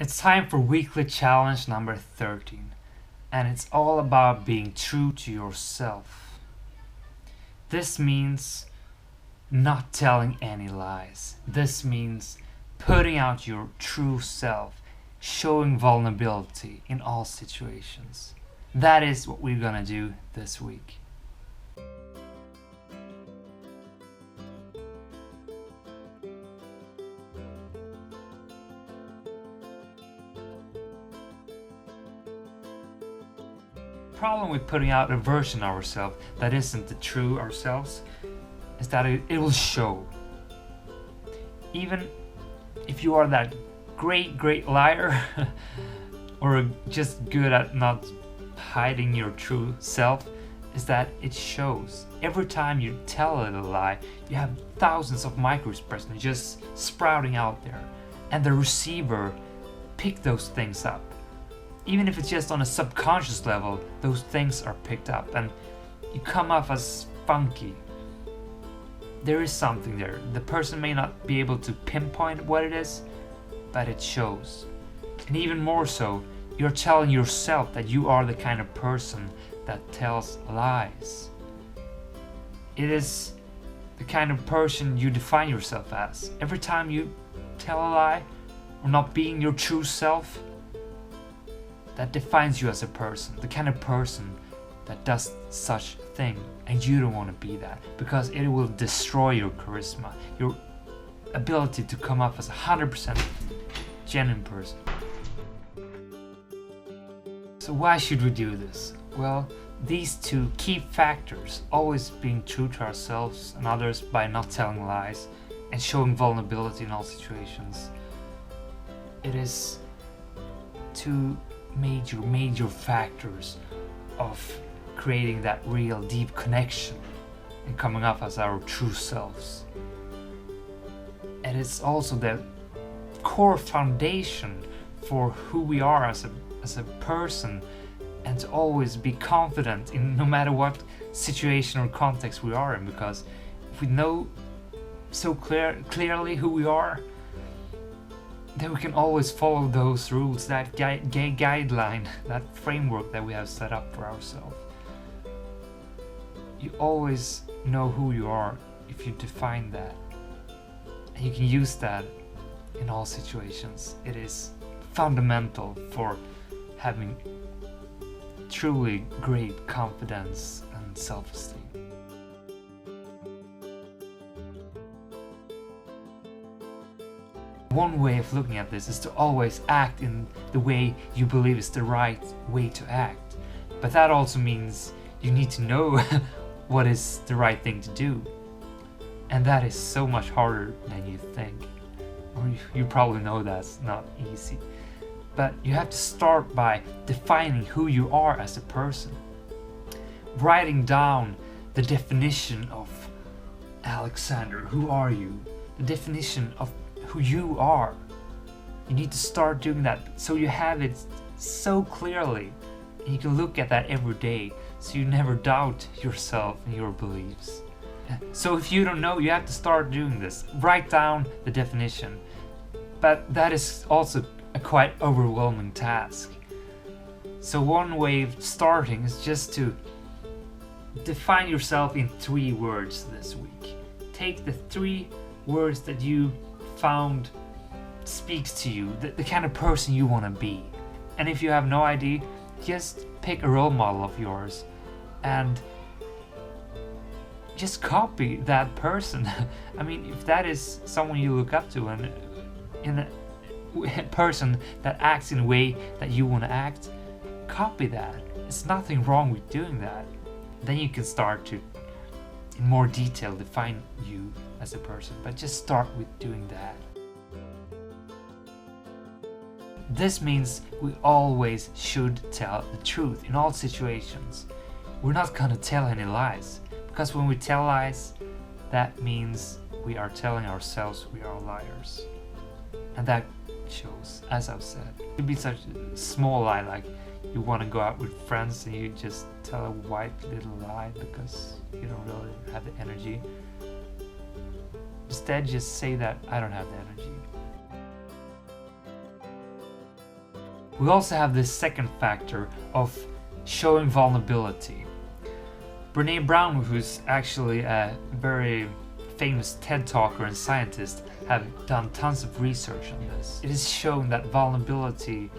It's time for weekly challenge number 13, and it's all about being true to yourself. This means not telling any lies. This means putting out your true self, showing vulnerability in all situations. That is what we're gonna do this week. Problem with putting out a version of ourselves that isn't the true ourselves is that it will show. Even if you are that great liar or just good at not hiding your true self, is that it shows. Every time you tell a little lie, you have thousands of microexpressions just sprouting out there, and the receiver pick those things up. Even if it's just on a subconscious level, those things are picked up and you come off as funky. There is something there. The person may not be able to pinpoint what it is, but it shows. And even more so, you're telling yourself that you are the kind of person that tells lies. It is the kind of person you define yourself as. Every time you tell a lie or not being your true self, that defines you as a person, the kind of person that does such thing, and you don't want to be that because it will destroy your charisma, your ability to come off as a 100% genuine person. So why should we do this? Well, these two key factors, always being true to ourselves and others by not telling lies and showing vulnerability in all situations, it is two major factors of creating that real deep connection and coming up as our true selves. And it's also the core foundation for who we are as a person, and to always be confident in no matter what situation or context we are in, because if we know so clearly who we are, then we can always follow those rules, that guideline, that framework that we have set up for ourselves. You always know who you are if you define that, and you can use that in all situations. It is fundamental for having truly great confidence and self-esteem. One way of looking at this is to always act in the way you believe is the right way to act. But that also means you need to know what is the right thing to do. And that is so much harder than you think. Or you probably know that's not easy. But you have to start by defining who you are as a person. Writing down the definition of Alexander, who are you? The definition of who you are. You need to start doing that so you have it so clearly, and you can look at that every day so you never doubt yourself and your beliefs. So if you don't know, you have to start doing this. Write down the definition. But that is also a quite overwhelming task. So one way of starting is just to define yourself in 3 words this week. Take the 3 words that you found speaks to you, the kind of person you want to be. And if you have no idea, just pick a role model of yours and just copy that person. I mean, if that is someone you look up to and in a person that acts in a way that you want to act, copy that. There's nothing wrong with doing that. Then you can start to in more detail define you as a person, but just start with doing that. This means we always should tell the truth in all situations. We're not gonna tell any lies, because when we tell lies, that means we are telling ourselves we are liars. And that shows, as I've said. It could be such a small lie, like you want to go out with friends and you just tell a white little lie because you don't really have the energy. Instead, just say that I don't have the energy. We also have this second factor of showing vulnerability. Brene Brown, who's actually a very famous TED talker and scientist, have done tons of research on this. It is shown that vulnerability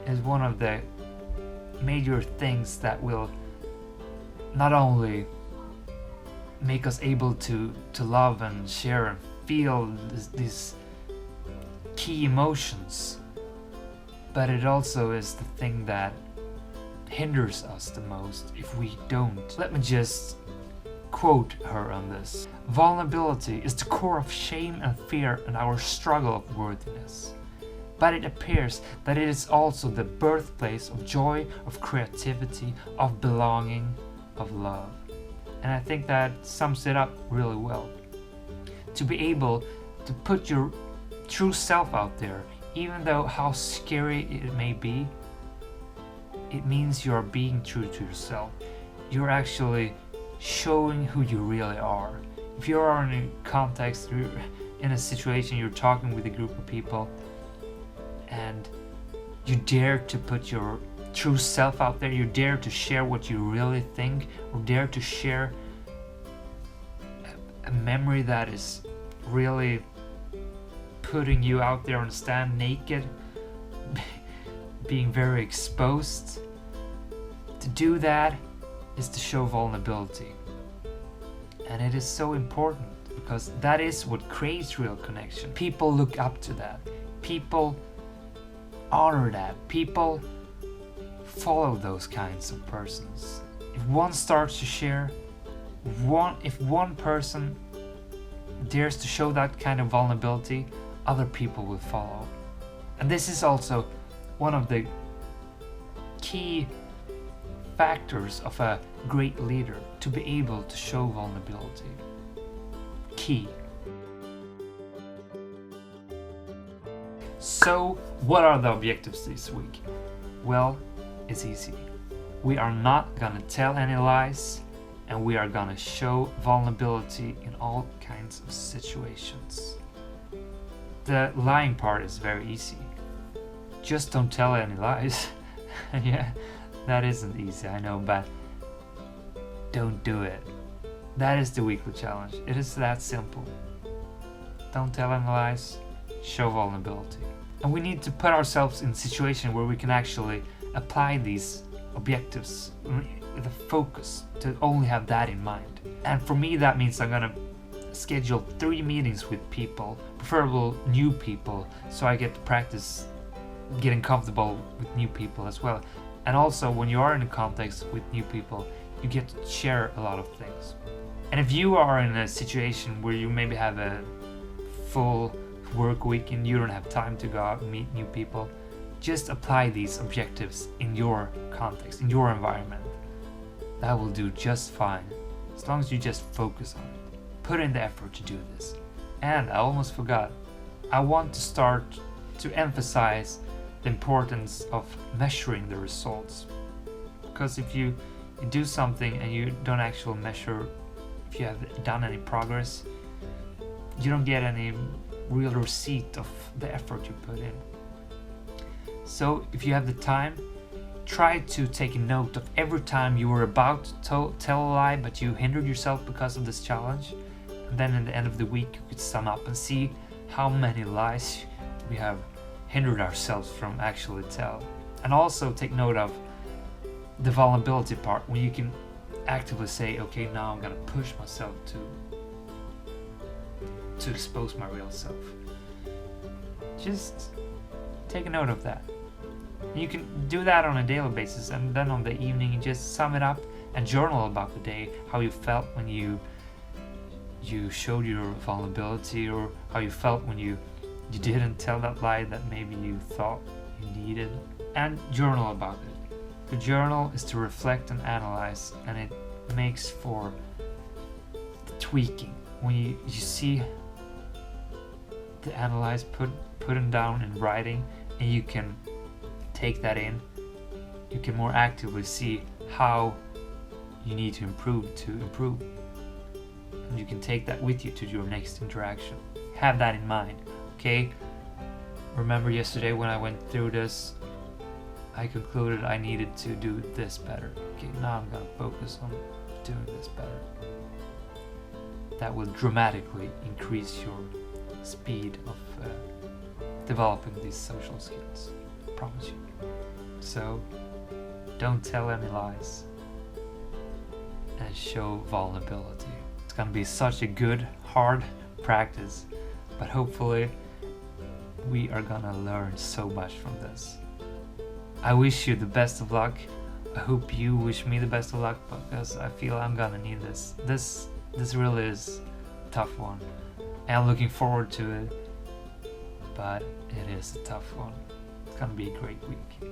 is one of the major things that will not only make us able to love and share and feel these key emotions, but it also is the thing that hinders us the most if we don't. Let me just quote her on this. Vulnerability is the core of shame and fear and our struggle of worthiness. But it appears that it is also the birthplace of joy, of creativity, of belonging, of love. And I think that sums it up really well. To be able to put your true self out there, even though how scary it may be, it means you are being true to yourself. You're actually showing who you really are. If you are in a context, you're in a situation, you're talking with a group of people, and you dare to put your true self out there, you dare to share what you really think, or dare to share a memory that is really putting you out there and stand naked, being very exposed. To do that is to show vulnerability. And it is so important because that is what creates real connection. People look up to that. People honor that. People follow those kinds of persons. If one starts to share, if one person dares to show that kind of vulnerability, other people will follow. And this is also one of the key factors of a great leader, to be able to show vulnerability. Key. So, what are the objectives this week? Well, it's easy. We are not gonna tell any lies, and we are gonna show vulnerability in all kinds of situations. The lying part is very easy. Just don't tell any lies. Yeah, that isn't easy, I know, but don't do it. That is the weekly challenge. It is that simple. Don't tell any lies, show vulnerability. And we need to put ourselves in a situation where we can actually apply these objectives with a focus to only have that in mind. And for me, that means I'm gonna schedule 3 meetings with people, preferable new people, so I get to practice getting comfortable with new people as well. And also, when you are in a context with new people, you get to share a lot of things. And if you are in a situation where you maybe have a full work week and you don't have time to go out and meet new people, just apply these objectives in your context, in your environment. That will do just fine, as long as you just focus on it. Put in the effort to do this. And I almost forgot, I want to start to emphasize the importance of measuring the results. Because if you do something and you don't actually measure if you have done any progress, you don't get any real receipt of the effort you put in. So if you have the time, try to take a note of every time you were about to tell a lie but you hindered yourself because of this challenge. And then at the end of the week you could sum up and see how many lies we have hindered ourselves from actually tell. And also take note of the vulnerability part, when you can actively say, okay, now I'm gonna push myself to expose my real self. Just take a note of that. You can do that on a daily basis, and then on the evening you just sum it up and journal about the day, how you felt when you showed your vulnerability, or how you felt when you didn't tell that lie that maybe you thought you needed, and journal about it. The journal is to reflect and analyze, and it makes for the tweaking. When you see the analyze, put them down in writing, and you can take that in, you can more actively see how you need to improve. And you can take that with you to your next interaction. Have that in mind, okay? Remember yesterday when I went through this, I concluded I needed to do this better. Okay, now I'm gonna focus on doing this better. That will dramatically increase your speed of developing these social skills. I promise you. So, don't tell any lies and show vulnerability. It's gonna be such a good, hard practice, but hopefully we are gonna learn so much from this. I wish you the best of luck. I hope you wish me the best of luck, because I feel I'm gonna need this. This really is a tough one. And I'm looking forward to it, but it is a tough one. It's gonna be a great week.